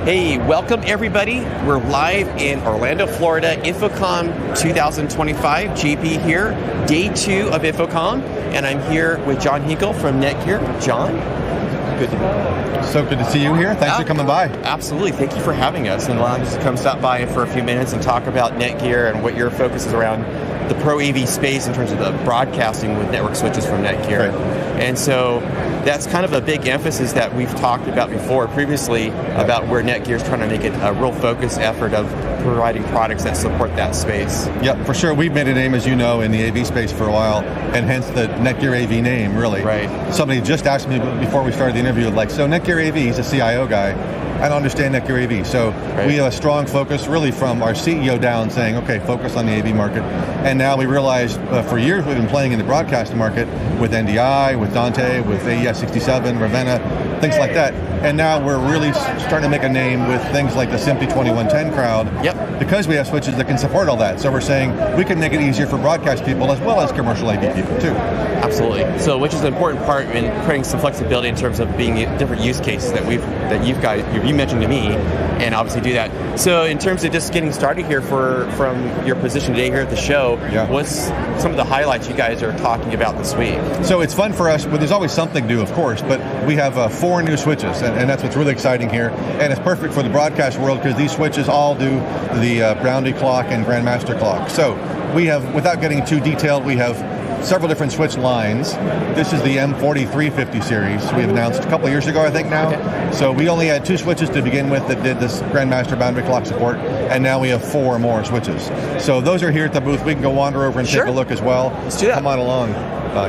Hey, welcome everybody. We're live in Orlando, Florida, InfoComm 2025, JP here, day 2 of InfoComm, and I'm here with John Hinkle from NetGear. John, good to be. So good to see you here. Thanks for coming by. Absolutely, thank you for having us and allowing us to come stop by for a few minutes and talk about NetGear and what your focus is around the ProAV space in terms of the broadcasting with network switches from NetGear. Right. And so that's kind of a big emphasis that we've talked about before previously about where NetGear is trying to make it a real focused effort of providing products that support that space. Yeah, for sure. We've made a name, as you know, in the AV space for a while, and hence the NetGear AV name, really. Right. Somebody just asked me before we started the interview, like, so NetGear AV, he's a CIO guy. I don't understand NetGear AV. So we have a strong focus really from our CEO down saying, okay, focus on the AV market. And now we realized for years we've been playing in the broadcast market with NDI, with Dante, with AES67, Ravenna, things like that. And now we're really starting to make a name with things like the SMPTE 2110 crowd because we have switches that can support all that. So we're saying we can make it easier for broadcast people as well as commercial AV people too. Absolutely. So which is an important part in creating some flexibility in terms of being different use cases that you mentioned to me, and obviously do that. So in terms of just getting started here from your position today here at the show, what's some of the highlights you guys are talking about this week? So it's fun for us, but there's always something new, of course, but we have 4 new switches, and that's what's really exciting here. And it's perfect for the broadcast world because these switches all do the Brownlee clock and Grandmaster clock. So we have, without getting too detailed, we have several different switch lines. This is the M4350 series we have announced a couple of years ago, I think now. Okay. So we only had 2 switches to begin with that did this Grandmaster boundary clock support, and now we have 4 more switches. So those are here at the booth. We can go wander over and take a look as well. Let's do that. Come on along.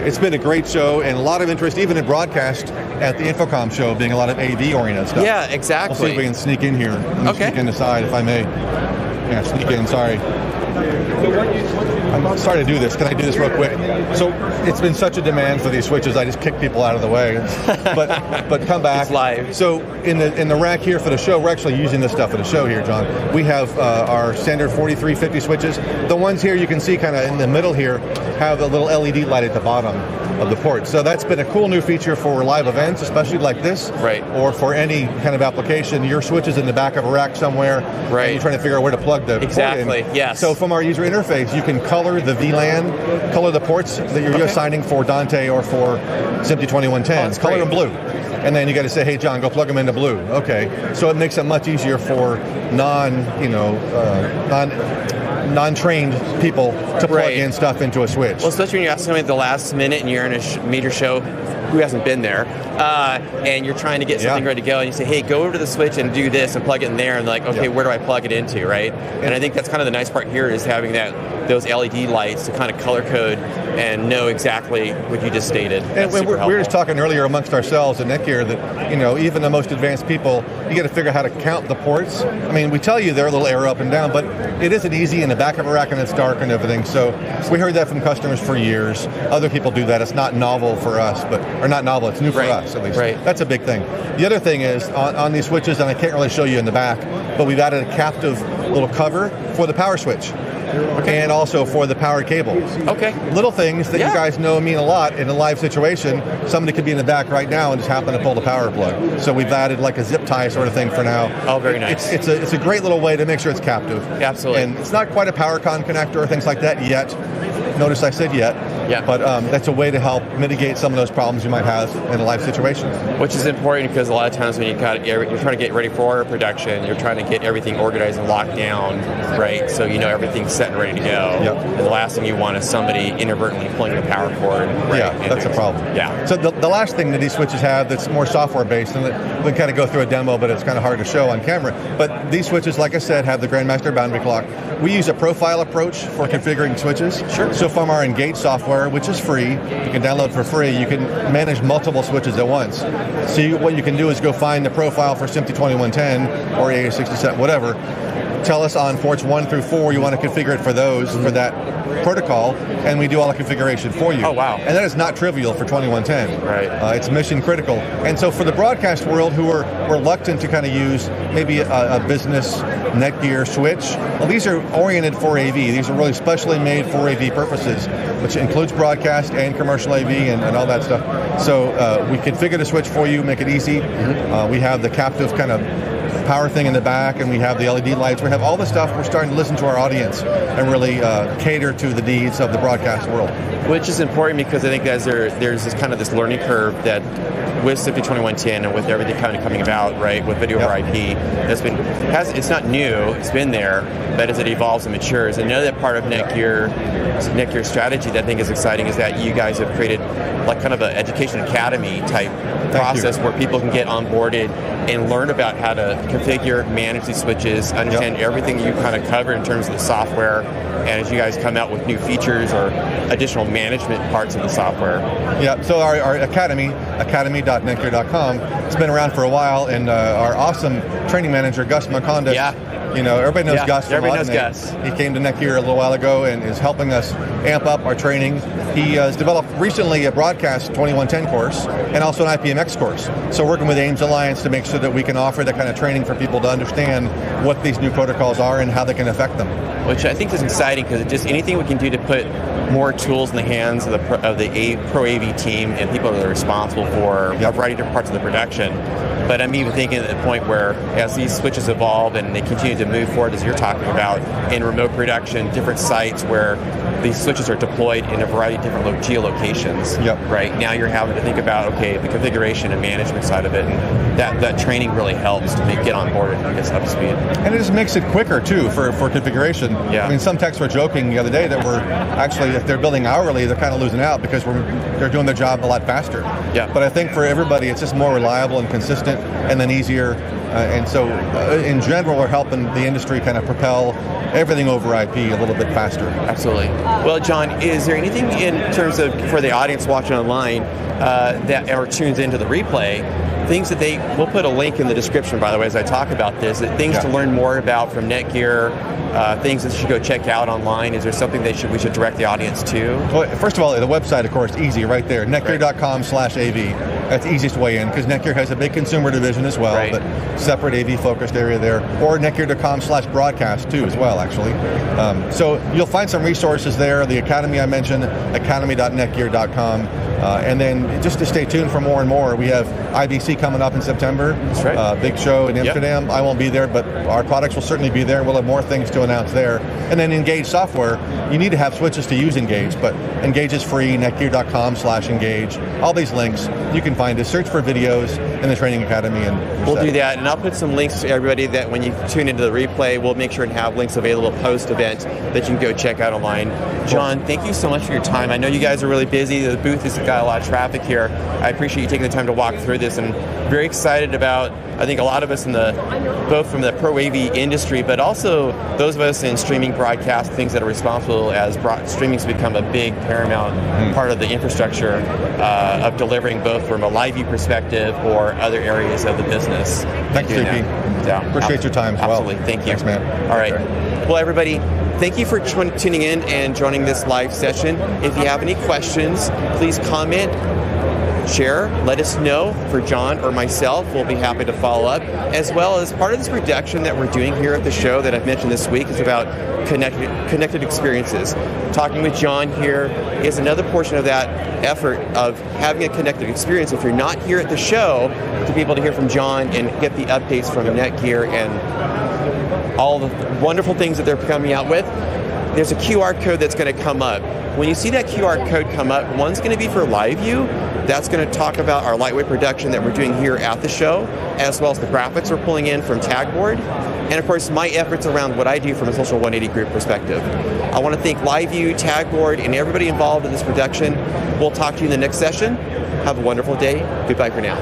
It's been a great show and a lot of interest, even in broadcast at the InfoComm show, being a lot of AV-oriented stuff. Yeah, exactly. We'll see if we can sneak in here. Sneak in the side, if I may. Yeah, sneak in, sorry. I'm sorry to do this. Can I do this real quick? So it's been such a demand for these switches, I just kick people out of the way. But come back. It's live. So in the rack here for the show, we're actually using this stuff for the show here, John. We have our standard 4350 switches. The ones here you can see kind of in the middle here have a little LED light at the bottom of the port. So that's been a cool new feature for live events, especially like this, or for any kind of application. Your switch is in the back of a rack somewhere, and you're trying to figure out where to plug the port in. Yes. So from our user interface, you can color the VLAN, color the ports that you're assigning for Dante or for SMPTE 2110. Color them blue. And then you got to say, hey, John, go plug them into blue. Okay. So it makes it much easier for non-trained people to plug in stuff into a switch. Well, especially when you ask somebody at the last minute and you're in a major show who hasn't been there, and you're trying to get something ready to go, and you say, hey, go over to the switch and do this and plug it in there, and like, okay, where do I plug it into, right? And I think that's kind of the nice part here is having those LED lights to kind of color code and know exactly what you just stated. And we were just talking earlier amongst ourselves at NetGear that, even the most advanced people, you got to figure out how to count the ports. I mean, we tell you they're a little arrow up and down, but it isn't easy in the back of a rack and it's dark and everything. So we heard that from customers for years. Other people do that. It's not novel for us, or not novel, it's new for us at least. That's a big thing. The other thing is on these switches, and I can't really show you in the back, but we've added a captive little cover for the power switch. And also for the power cable. Little things that you guys know mean a lot in a live situation. Somebody could be in the back right now and just happen to pull the power plug. So we've added like a zip tie sort of thing for now. Oh, very nice. It's a great little way to make sure it's captive. Absolutely. And it's not quite a PowerCon connector or things like that yet. Notice I said yet. Yeah. But that's a way to help mitigate some of those problems you might have in a live situation. Which is important because a lot of times when you're trying to get ready for production, you're trying to get everything organized and locked down, right? So everything's set and ready to go. And the last thing you want is somebody inadvertently pulling the power cord. Yeah, that's a problem. Yeah. So the last thing that these switches have that's more software based, and we can kind of go through a demo, but it's kind of hard to show on camera. But these switches, like I said, have the Grandmaster boundary clock. We use a profile approach for configuring switches. Sure. So from our Engage software, which is free, you can download for free, you can manage multiple switches at once. So what you can do is go find the profile for SMPTE 2110 or AES67, whatever. Tell us on ports 1 through 4 you want to configure it for those, for that protocol, and we do all the configuration for you. Oh, wow. And that is not trivial for 2110. Right. It's mission critical. And so for the broadcast world who are reluctant to kind of use maybe a business NetGear switch, well, these are oriented for AV. These are really specially made for AV purposes, which includes broadcast and commercial AV and all that stuff. So we configure the switch for you, make it easy. We have the captive kind of power thing in the back, and we have the LED lights. We have all the stuff. We're starting to listen to our audience and really cater to the needs of the broadcast world. Which is important because I think as there's this kind of this learning curve that with SIP 2110 and with everything kind of coming about, right, with video over IP, it's not new, it's been there, but as it evolves and matures. And another part of NetGear's strategy that I think is exciting is that you guys have created like kind of an education academy type process where people can get onboarded and learn about how to configure, manage these switches, understand everything you kind of cover in terms of the software, and as you guys come out with new features or additional management parts of the software. Yeah, so our academy, academy.netgear.com, it's been around for a while, and our awesome training manager, Gus Macondas, you know, everybody knows Gus. Everybody knows Gus. He came to NetGear a little while ago and is helping us amp up our training. He has developed recently a broadcast 2110 course and also an IPMX course. So working with Ames Alliance to make sure that we can offer that kind of training for people to understand what these new protocols are and how they can affect them. Which I think is exciting because just anything we can do to put more tools in the hands of the ProAV team and people that are responsible for a variety of different parts of the production. But I'm even thinking at the point where as these switches evolve and they continue to move forward, as you're talking about, in remote production, different sites where these switches are deployed in a variety of different geolocations. Right now you're having to think about, okay, the configuration and management side of it, and that training really helps to get on board and get up to speed. And it just makes it quicker too for configuration. I mean, some techs were joking the other day that we're actually, if they're building hourly, they're kind of losing out because they're doing their job a lot faster. But I think for everybody, it's just more reliable and consistent, and then easier. And so, in general, we're helping the industry kind of propel everything over IP a little bit faster. Absolutely. Well, John, is there anything in terms of, for the audience watching online that are tuned into the replay, things that we'll put a link in the description, by the way, as I talk about this, things to learn more about from NetGear, things that you should go check out online? Is there something we should direct the audience to? Well, first of all, the website, of course, easy, right there, netgear.com/AV. That's the easiest way in, because NetGear has a big consumer division as well, but separate AV-focused area there, or netgear.com/broadcast too as well, actually. So you'll find some resources there. The Academy I mentioned, academy.netgear.com. And then just to stay tuned for more and more, we have IBC coming up in September. That's right. Big show in Amsterdam. I won't be there, but our products will certainly be there. We'll have more things to announce there. And then Engage software, you need to have switches to use Engage, but Engage is free, netgear.com/engage. All these links, you can find us. Search for videos in the Training Academy. And we'll do that, and I'll put some links to everybody that when you tune into the replay, we'll make sure and have links available post-event that you can go check out online. John, thank you so much for your time. I know you guys are really busy. The booth has got a lot of traffic here. I appreciate you taking the time to walk through this, and very excited about, I think a lot of us both from the ProAV industry, but also those of us in streaming broadcast, things that are responsible as streaming's become a big paramount part of the infrastructure of delivering both from a live view perspective or other areas of the business. Thanks, JP. Appreciate your time as well. Absolutely, thank you. Thanks, man. All right. Well, everybody, thank you for tuning in and joining this live session. If you have any questions, please comment, share, let us know for John or myself. We'll be happy to follow up. As well as part of this production that we're doing here at the show that I've mentioned this week is about connected experiences. Talking with John here is another portion of that effort of having a connected experience. If you're not here at the show, to be able to hear from John and get the updates from NetGear and all the wonderful things that they're coming out with, there's a QR code that's going to come up. When you see that QR code come up, one's going to be for live view. That's going to talk about our lightweight production that we're doing here at the show, as well as the graphics we're pulling in from Tagboard, and of course my efforts around what I do from a Social 180 Group perspective. I want to thank LiveView, Tagboard, and everybody involved in this production. We'll talk to you in the next session. Have a wonderful day. Goodbye for now.